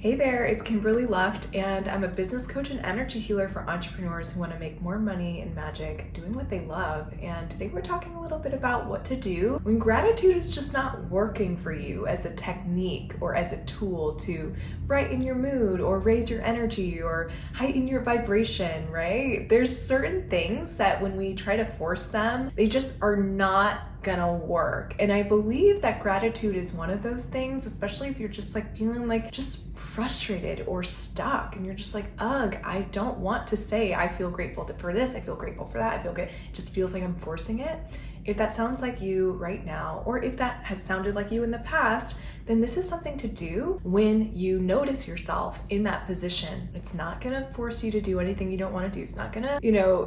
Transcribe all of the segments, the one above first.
Hey there, it's Kimberly Lucht, and I'm a business coach and energy healer for entrepreneurs who want to make more money in magic doing what they love. And today we're talking a little bit about what to do when gratitude is just not working for you as a technique or as a tool to brighten your mood or raise your energy or heighten your vibration, right? There's certain things that when we try to force them, they just are not gonna work. And I believe that gratitude is one of those things, especially if you're just feeling just frustrated or stuck and you're just ugh, I don't want to say I feel grateful for this, I feel grateful for that, I feel good. It just feels like I'm forcing it. If that sounds like you right now, or if that has sounded like you in the past, then this is something to do when you notice yourself in that position. It's not gonna force you to do anything you don't want to do. It's not gonna,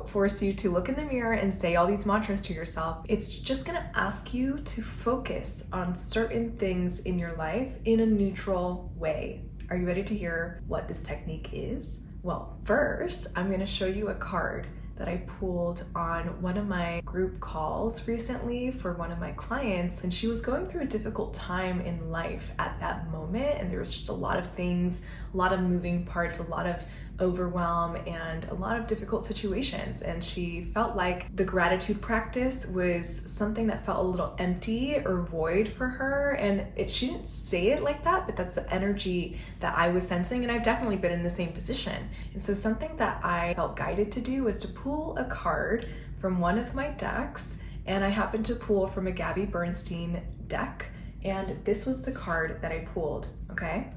force you to look in the mirror and say all these mantras to yourself. It's just gonna ask you to focus on certain things in your life in a neutral way. Are you ready to hear what this technique is? Well, first, I'm gonna show you a card that I pulled on one of my group calls recently for one of my clients, and she was going through a difficult time in life at that moment, and there was just a lot of things, a lot of moving parts, a lot of overwhelm, and a lot of difficult situations. And she felt like the gratitude practice was something that felt a little empty or void for her. And she didn't say it like that, but that's the energy that I was sensing. And I've definitely been in the same position. And so something that I felt guided to do was to pull a card from one of my decks. And I happened to pull from a Gabby Bernstein deck. And this was the card that I pulled, okay?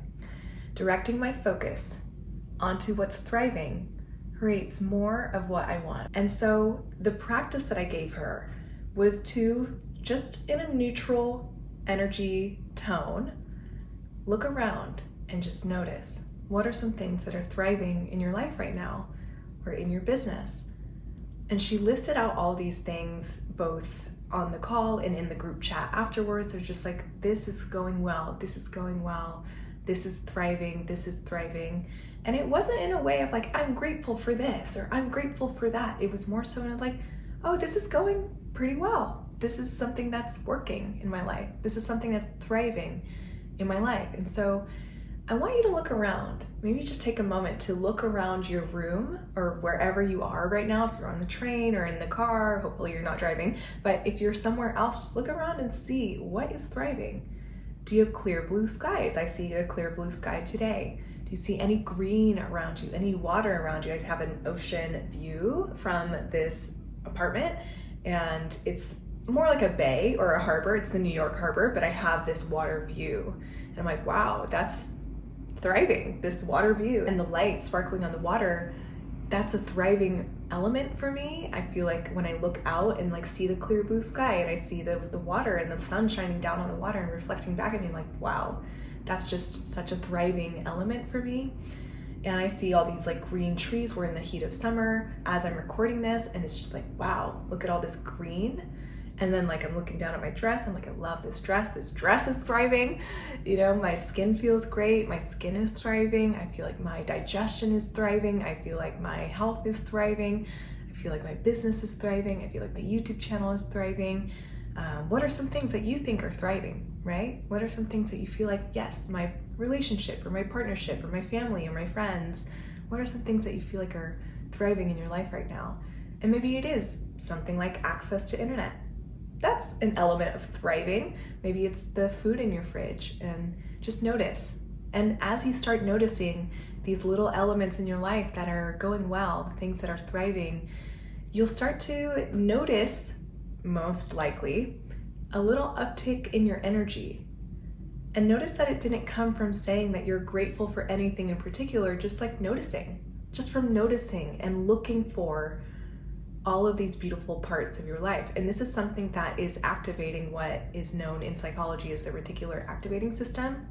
Directing my focus onto what's thriving creates more of what I want. And so the practice that I gave her was to just in a neutral energy tone, look around and just notice what are some things that are thriving in your life right now or in your business. And she listed out all these things both on the call and in the group chat afterwards. They're just this is going well, this is going well, this is thriving, this is thriving. And it wasn't in a way of I'm grateful for this or I'm grateful for that. It was more so in oh, this is going pretty well. This is something that's working in my life. This is something that's thriving in my life. And so I want you to look around. Maybe just take a moment to look around your room or wherever you are right now. If you're on the train or in the car, hopefully you're not driving, but if you're somewhere else, just look around and see what is thriving. Do you have clear blue skies? I see a clear blue sky today. Do you see any green around you, any water around you? I have an ocean view from this apartment, and it's more like a bay or a harbor. It's the New York harbor, but I have this water view. And I'm like, wow, that's thriving, this water view. And the light sparkling on the water, that's a thriving element for me. I feel like when I look out and see the clear blue sky and I see the water and the sun shining down on the water and reflecting back at me, wow, that's just such a thriving element for me. And I see all these green trees. We're in the heat of summer as I'm recording this, and it's just wow, look at all this green. And then I'm looking down at my dress, I'm I love this dress is thriving. My skin feels great, my skin is thriving. I feel like my digestion is thriving. I feel like my health is thriving. I feel like my business is thriving. I feel like my YouTube channel is thriving. What are some things that you think are thriving, right? What are some things that you feel yes, my relationship or my partnership or my family or my friends, what are some things that you feel are thriving in your life right now? And maybe it is something like access to internet. That's an element of thriving. Maybe it's the food in your fridge, and just notice. And as you start noticing these little elements in your life that are going well, things that are thriving, you'll start to notice, most likely, a little uptick in your energy. And notice that it didn't come from saying that you're grateful for anything in particular, just noticing. Just from noticing and looking for all of these beautiful parts of your life. And this is something that is activating what is known in psychology as the reticular activating system.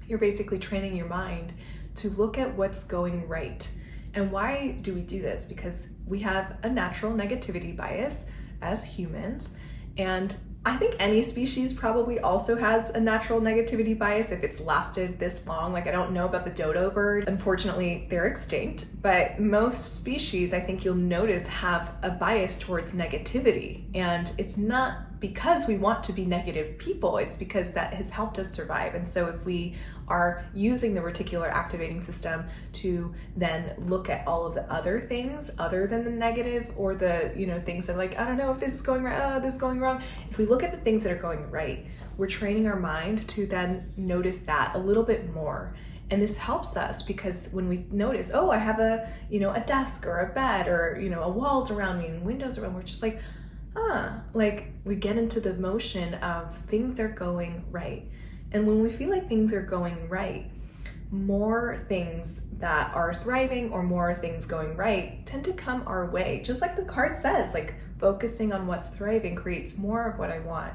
You're basically training your mind to look at what's going right. And why do we do this? Because we have a natural negativity bias as humans. And I think any species probably also has a natural negativity bias if it's lasted this long. I don't know about the dodo bird. Unfortunately, they're extinct, but most species, I think you'll notice, have a bias towards negativity. And it's not because we want to be negative people. It's because that has helped us survive. And so if we are using the reticular activating system to then look at all of the other things other than the negative, or the, things that like, I don't know if this is going right, oh, this is going wrong. If we look at the things that are going right, we're training our mind to then notice that a little bit more. And this helps us because when we notice, oh, I have a desk or a bed or, walls around me and windows around, we're just like, like we get into the motion of things are going right. And when we feel like things are going right, more things that are thriving or more things going right tend to come our way. Just like the card says, like focusing on what's thriving creates more of what I want.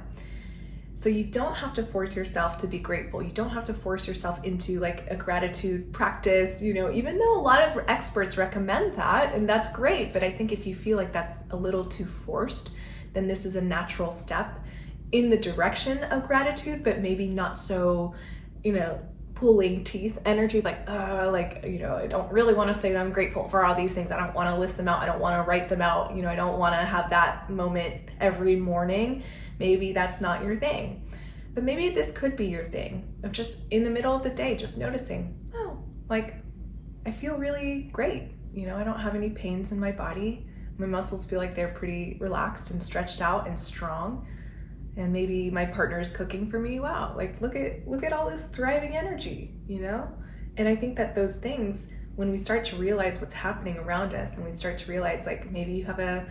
So you don't have to force yourself to be grateful. You don't have to force yourself into like a gratitude practice, even though a lot of experts recommend that, and that's great. But I think if you feel like that's a little too forced, then this is a natural step in the direction of gratitude, but maybe not so, pulling teeth energy, like, I don't really want to say that I'm grateful for all these things. I don't want to list them out. I don't want to write them out. I don't want to have that moment every morning. Maybe that's not your thing. But maybe this could be your thing of just in the middle of the day, just noticing, oh, like I feel really great. I don't have any pains in my body. My muscles feel like they're pretty relaxed and stretched out and strong. And maybe my partner is cooking for me. Wow, like look at all this thriving energy, And I think that those things, when we start to realize what's happening around us, and we start to realize like maybe you have a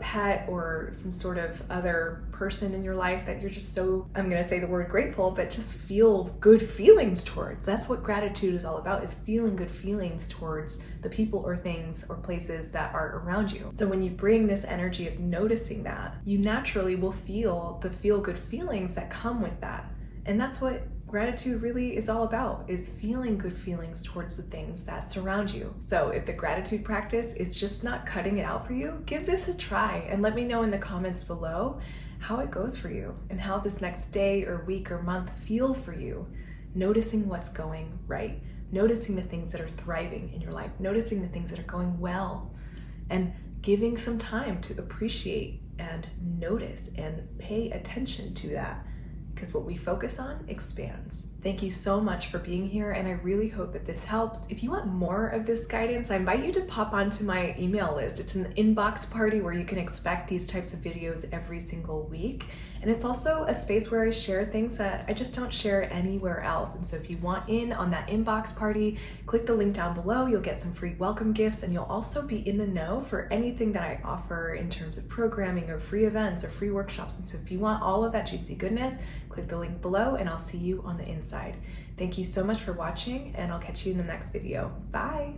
pet or some sort of other person in your life that you're just so, I'm going to say the word grateful, but just feel good feelings towards. That's what gratitude is all about, is feeling good feelings towards the people or things or places that are around you. So when you bring this energy of noticing that, you naturally will feel the feel good feelings that come with that. And that's what gratitude really is all about, is feeling good feelings towards the things that surround you. So if the gratitude practice is just not cutting it out for you, give this a try and let me know in the comments below how it goes for you and how this next day or week or month feel for you, noticing what's going right, noticing the things that are thriving in your life, noticing the things that are going well, and giving some time to appreciate and notice and pay attention to that. Because what we focus on expands. Thank you so much for being here, and I really hope that this helps. If you want more of this guidance, I invite you to pop onto my email list. It's an inbox party where you can expect these types of videos every single week. And it's also a space where I share things that I just don't share anywhere else. And so if you want in on that inbox party, click the link down below. You'll get some free welcome gifts, and you'll also be in the know for anything that I offer in terms of programming or free events or free workshops. And so if you want all of that juicy goodness, click the link below and I'll see you on the inside. Thank you so much for watching, and I'll catch you in the next video. Bye.